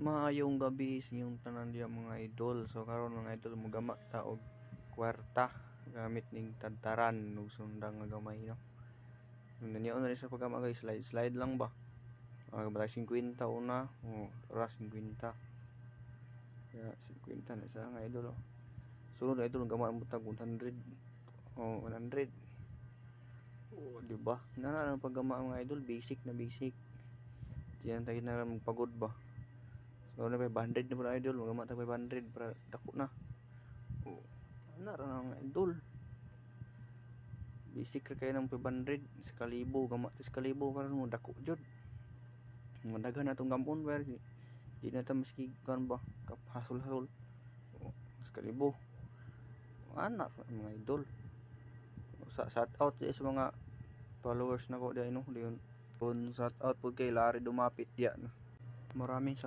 Maayong gabi sa inyong tanan diya mga idol. So karon mga idol magama ta og kwarta gamit ning tadtaran ug sundang nga gamay no. Nandiyo na rin sa pagama guys, slide lang ba. Batay 50 una, oras 50. Ya 50 na sa nga idol. Sunod idol gama mo tag 100. 100. Di ba? Na paggama mga idol, basic na basic. Diyan tayo na magpagod ba. So na 500 na po na idol, magama tag 500 para dako na. Ana ra nga idol. Basic ra kay ng 500 sa kalibo, gama tis kalibo para mo dako jud. Mandagan na tong gampon pero di na ta maski kan ba hasol-hasol. Sa kalibo. Ana mga idol. Shout out sa mga followers nako diyan no, diyon. Shout out po kay Larry Dumapit diyan. Maraming